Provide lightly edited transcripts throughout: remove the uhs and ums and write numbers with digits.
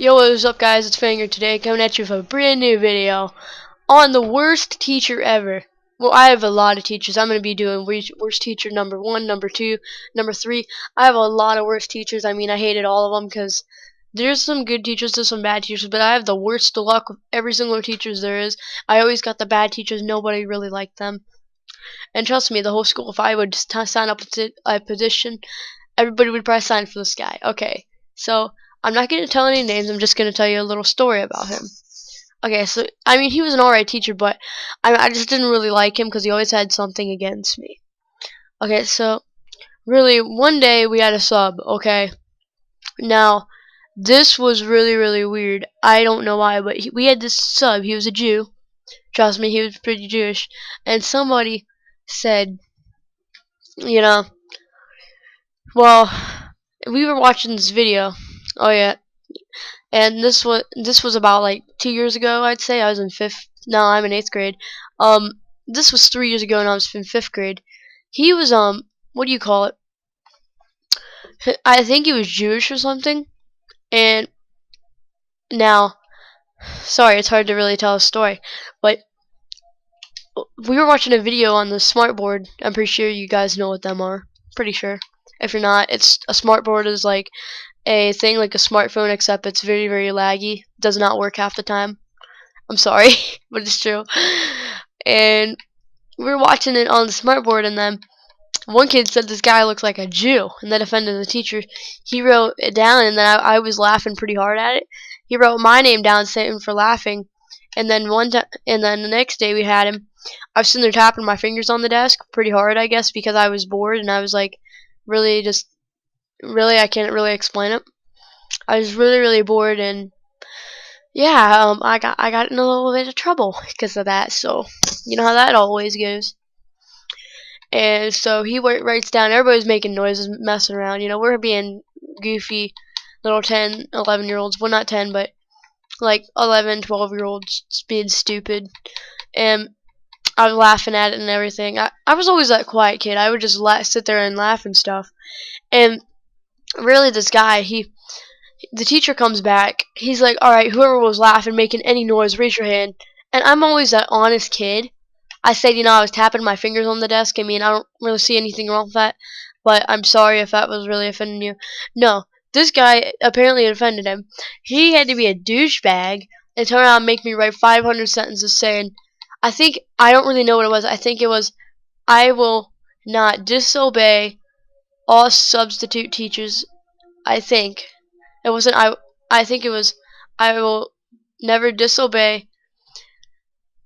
Yo, what is up, guys? It's Fanger today, coming at you with a brand new video on the worst teacher ever. Well, I have a lot of teachers. I'm going to be doing worst teacher number 1, number 2, number 3. I have a lot of worst teachers. I mean, I hated all of them because there's some good teachers, there's some bad teachers, but I have the worst luck with every single teacher there is. I always got the bad teachers. Nobody really liked them. And trust me, the whole school, if I would sign up with a position, everybody would probably sign for this guy. Okay, so I'm not going to tell any names. I'm just going to tell you a little story about him. Okay, so, I mean, he was an alright teacher, but I just didn't really like him because he always had something against me. Okay, so, really, one day we had a sub, okay? Now, this was really, really weird. I don't know why, but we had this sub. He was a Jew. Trust me, he was pretty Jewish. And somebody said, you know, well, we were watching this video. Oh, yeah. And this was about like 2 years ago, I'd say. I was in 5th. No, I'm in 8th grade. This was 3 years ago, and I was in 5th grade. He was what do you call it? I think he was Jewish or something. And now, sorry, it's hard to really tell a story, but we were watching a video on the smartboard. I'm pretty sure you guys know what them are. Pretty sure. If you're not, it's a smartboard is like a thing like a smartphone, except it's very, very laggy. Does not work half the time. I'm sorry, but it's true. And we were watching it on the smartboard, and then one kid said this guy looks like a Jew, and that offended the teacher. He wrote it down, and then I was laughing pretty hard at it. He wrote my name down, saying for laughing, and then the next day we had him. I was sitting there tapping my fingers on the desk pretty hard, I guess, because I was bored, and I was like, really, I can't really explain it. I was really, really bored, and yeah, I got in a little bit of trouble because of that. So you know how that always goes. And so he writes down. Everybody's making noises, messing around. You know, we're being goofy, little 10, 11-year-olds. Well, not 10, but like 11, 12-year-olds being stupid. And I was laughing at it and everything. I was always that quiet kid. I would just sit there and laugh and stuff. And really, this guy, the teacher comes back. He's like, all right, whoever was laughing, making any noise, raise your hand. And I'm always that honest kid. I said, you know, I was tapping my fingers on the desk. I mean, I don't really see anything wrong with that. But I'm sorry if that was really offending you. No, this guy apparently offended him. He had to be a douchebag and turn around and make me write 500 sentences saying, I don't really know what it was. I think it was, I will not disobey all substitute teachers. I think. It wasn't I think it was I will never disobey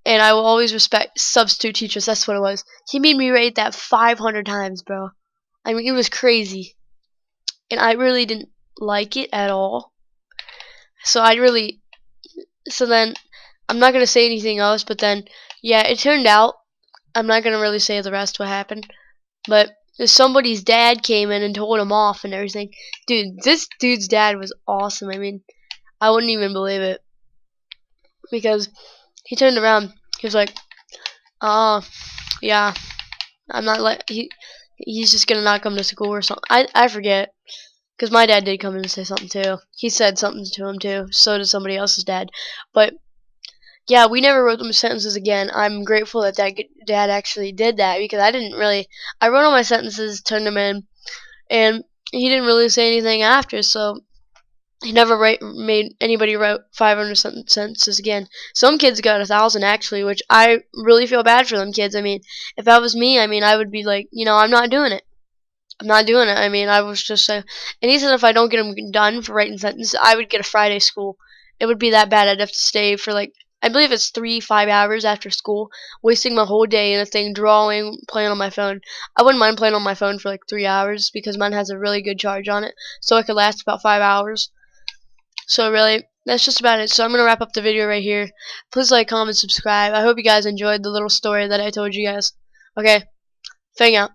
and I will always respect substitute teachers. That's what it was. He made me write that 500 times, bro. I mean, it was crazy. And I really didn't like it at all. So then I'm not going to say anything else, but then yeah, it turned out I'm not going to really say the rest what happened, but somebody's dad came in and told him off and everything. Dude, this dude's dad was awesome. I mean, I wouldn't even believe it. Because he turned around. He was like, oh, yeah, I'm not he's just going to not come to school or something. I forget. Because my dad did come in and say something too. He said something to him too. So did somebody else's dad. But yeah, we never wrote them sentences again. I'm grateful that dad actually did that because I wrote all my sentences, turned them in, and he didn't really say anything after, so he never made anybody write 500 sentences again. Some kids got 1,000 actually, which I really feel bad for them kids. I mean, if that was me, I mean, I would be like, you know, I'm not doing it. I'm not doing it. I mean, I was just and he said if I don't get them done for writing sentences, I would get a Friday school. It would be that bad. I'd have to stay for like, I believe it's 3-5 hours after school, wasting my whole day in a thing, drawing, playing on my phone. I wouldn't mind playing on my phone for like 3 hours because mine has a really good charge on it, so it could last about 5 hours. So really, that's just about it. So I'm going to wrap up the video right here. Please like, comment, subscribe. I hope you guys enjoyed the little story that I told you guys. Okay, Fang out.